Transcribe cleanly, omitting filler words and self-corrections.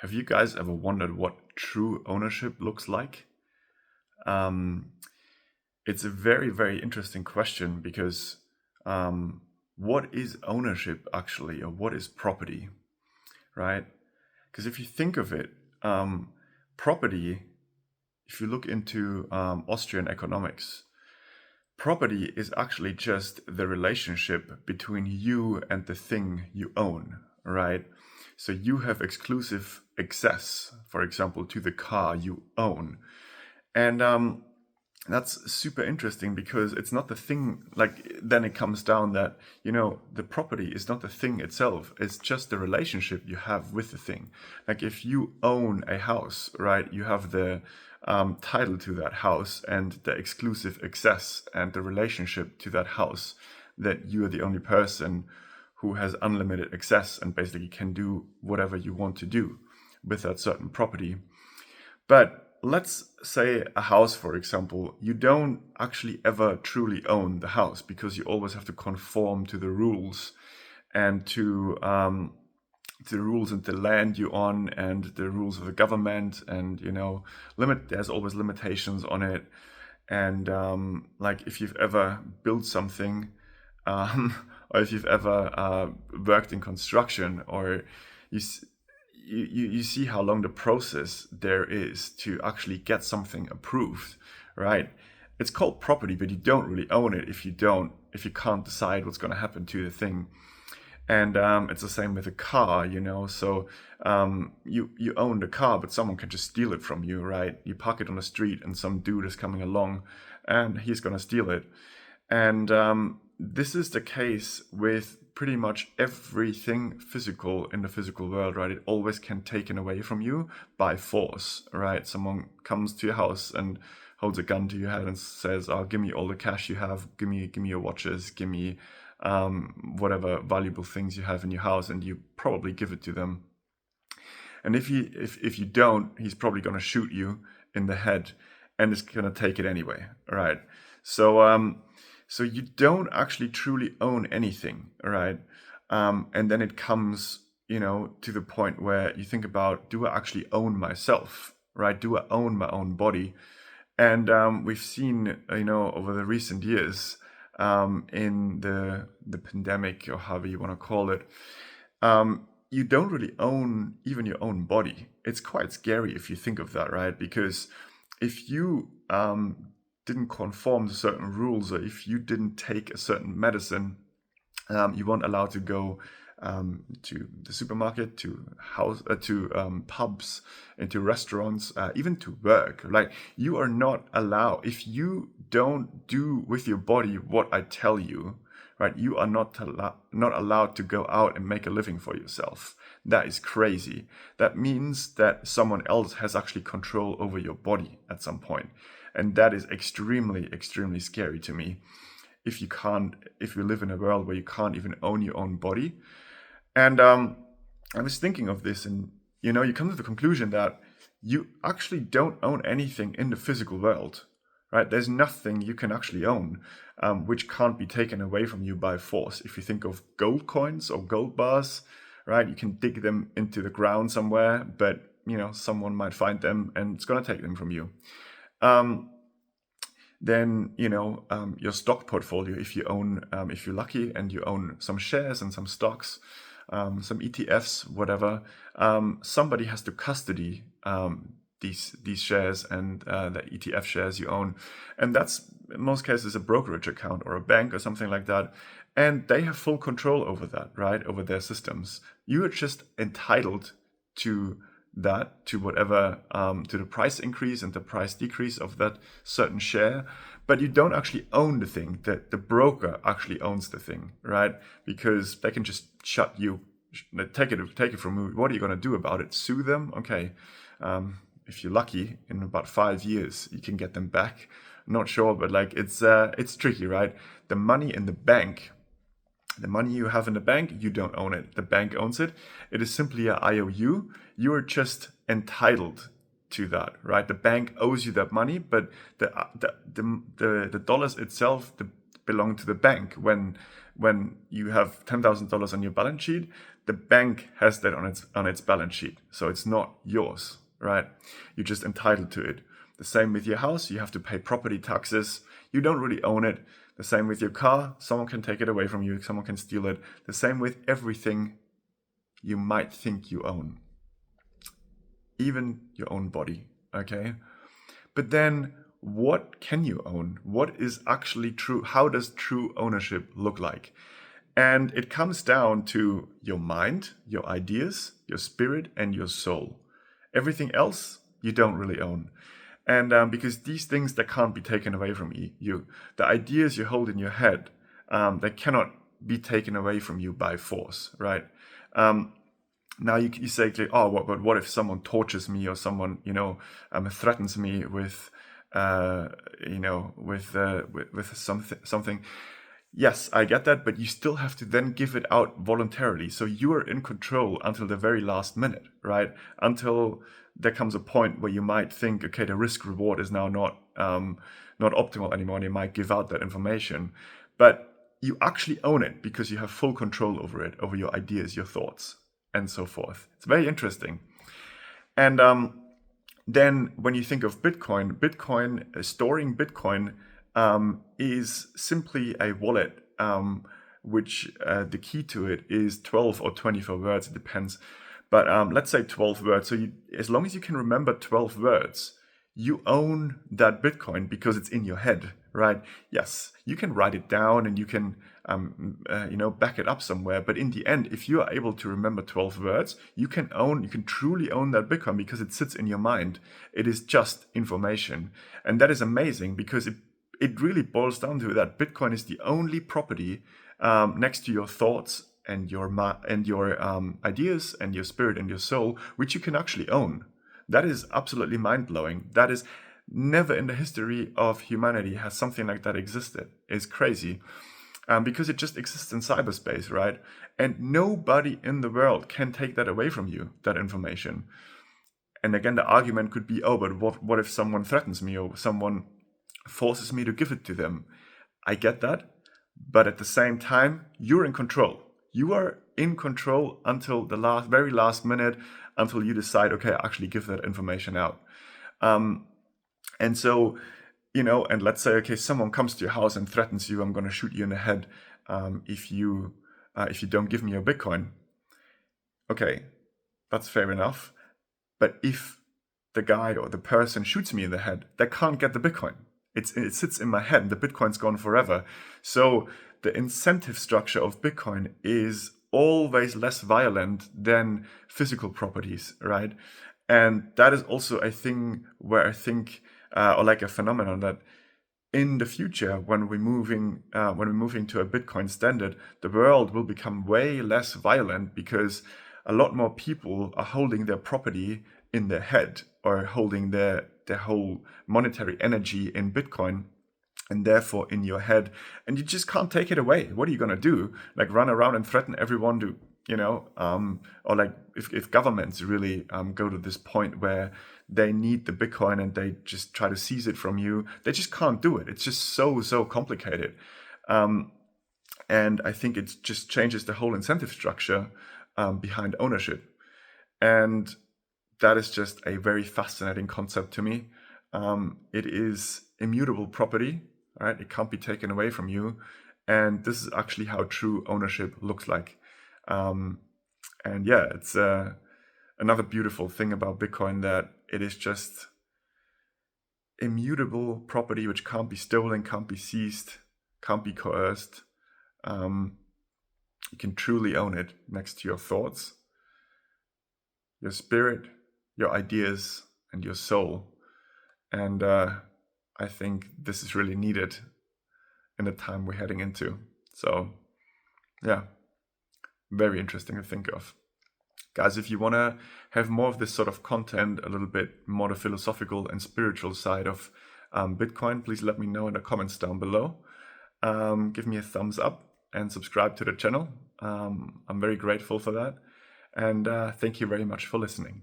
Have you guys ever wondered what true ownership looks like? Um, it's a very, very interesting question because what is ownership actually, or what is property, right? Because if you think of it, property, if you look into Austrian economics, property is actually just the relationship between you and the thing you own, right? So you have exclusive access, for example, to the car you own. And that's super interesting because it's not the thing, like, then it comes down that, the property is not the thing itself. It's just the relationship you have with the thing. Like if you own a house, right, you have the title to that house and the exclusive access and the relationship to that house, that you are the only person who has unlimited access and basically can do whatever you want to do with that certain property. But let's say a house, for example, you don't actually ever truly own the house because you always have to conform to the rules and to the rules and the land you're on and the rules of the government, and there's always limitations on it. And like if you've ever built something, or if you've ever worked in construction, or you you see how long the process there is to actually get something approved, right? It's called property, but you don't really own it if you can't decide what's going to happen to the thing. And it's the same with a car, So you own the car, but someone can just steal it from you, right? You park it on the street, and some dude is coming along, and he's gonna steal it. And this is the case with pretty much everything physical in the physical world, right? It always can taken away from you by force, right? Someone comes to your house and holds a gun to your head and says, "Oh, give me all the cash you have. Give me your watches. Give me whatever valuable things you have in your house," and you probably give it to them. And if you don't, he's probably going to shoot you in the head, and is going to take it anyway, right? So you don't actually truly own anything, right? And then it comes, to the point where you think about, do I actually own myself, right? Do I own my own body? And we've seen, over the recent years, in the pandemic, or however you want to call it, you don't really own even your own body. It's quite scary if you think of that, right? Because if you didn't conform to certain rules, or if you didn't take a certain medicine, you weren't allowed to go to the supermarket, to pubs, into restaurants, even to work. Like, you are not allowed, if you don't do with your body what I tell you, right? You are not allowed to go out and make a living for yourself. That is crazy. That means that someone else has actually control over your body at some point. And that is extremely, extremely scary to me. If you live in a world where you can't even own your own body. And I was thinking of this, and you come to the conclusion that you actually don't own anything in the physical world, right? There's nothing you can actually own which can't be taken away from you by force. If you think of gold coins or gold bars, right, you can dig them into the ground somewhere, but someone might find them and it's going to take them from you. Then your stock portfolio, if you're lucky and you own some shares and some stocks, some ETFs, whatever, somebody has to custody these shares and the ETF shares you own, and that's in most cases a brokerage account or a bank or something like that, and they have full control over that, right, over their systems. You are just entitled to that, to whatever, to the price increase and the price decrease of that certain share, but you don't actually own the thing. That the broker actually owns the thing, right? Because they can just take it from you. What are you going to do about it? Sue them? Okay. If you're lucky, in about 5 years, you can get them back. Not sure, but like it's tricky, right? The money in the bank. The money you have in the bank, you don't own it. The bank owns it. It is simply an IOU. You are just entitled to that, right? The bank owes you that money, but the dollars itself belong to the bank. When you have $10,000 on your balance sheet, the bank has that on its balance sheet, so it's not yours, right? You're just entitled to it. The same with your house, you have to pay property taxes. You don't really own it. The same with your car, someone can take it away from you, someone can steal it. The same with everything you might think you own, even your own body, okay? But then what can you own? What is actually true? How does true ownership look like? And it comes down to your mind, your ideas, your spirit, and your soul. Everything else you don't really own. And because these things that can't be taken away from you, the ideas you hold in your head, they cannot be taken away from you by force, right? Now you say, oh, but what if someone tortures me, or someone threatens me with something? Yes, I get that, but you still have to then give it out voluntarily. So you are in control until the very last minute, right? Until there comes a point where you might think, okay, the risk reward is now not optimal anymore, and you might give out that information. But you actually own it because you have full control over it, over your ideas, your thoughts, and so forth. It's very interesting. And then when you think of Bitcoin, storing Bitcoin is simply a wallet, which the key to it is 12 or 24 words, it depends. But let's say 12 words. So as long as you can remember 12 words, you own that Bitcoin because it's in your head, right? Yes, you can write it down and you can back it up somewhere. But in the end, if you are able to remember 12 words, you can truly own that Bitcoin because it sits in your mind. It is just information. And that is amazing because it really boils down to that Bitcoin is the only property next to your thoughts and your ideas and your spirit and your soul, which you can actually own. That is absolutely mind-blowing. That is never in the history of humanity has something like that existed. It's crazy. Because it just exists in cyberspace, right? And nobody in the world can take that away from you, that information. And again, the argument could be, oh, but what if someone threatens me or someone forces me to give it to them? I get that. But at the same time, you're in control. You are in control until the very last minute, until you decide, okay, actually give that information out. And so, and let's say, okay, someone comes to your house and threatens you, I'm going to shoot you in the head if you don't give me your Bitcoin. Okay, that's fair enough. But if the guy or the person shoots me in the head, they can't get the Bitcoin. It sits in my head and the Bitcoin's gone forever. So the incentive structure of Bitcoin is always less violent than physical properties, right? And that is also a thing where I think, or like a phenomenon that in the future, when we're moving to a Bitcoin standard, the world will become way less violent because a lot more people are holding their property in their head or holding their whole monetary energy in Bitcoin, and therefore in your head, and you just can't take it away. What are you going to do? Like run around and threaten everyone to, or like if governments really go to this point where they need the Bitcoin and they just try to seize it from you, they just can't do it. It's just so complicated. And I think it just changes the whole incentive structure behind ownership. And that is just a very fascinating concept to me. It is immutable property, right? It can't be taken away from you. And this is actually how true ownership looks like. And yeah, it's another beautiful thing about Bitcoin, that it is just immutable property which can't be stolen, can't be seized, can't be coerced. You can truly own it next to your thoughts, your spirit, your ideas, and your soul. And I think this is really needed in the time we're heading into. So yeah, very interesting to think of. Guys, if you want to have more of this sort of content, a little bit more the philosophical and spiritual side of Bitcoin, please let me know in the comments down below. Give me a thumbs up and subscribe to the channel. I'm very grateful for that. And thank you very much for listening.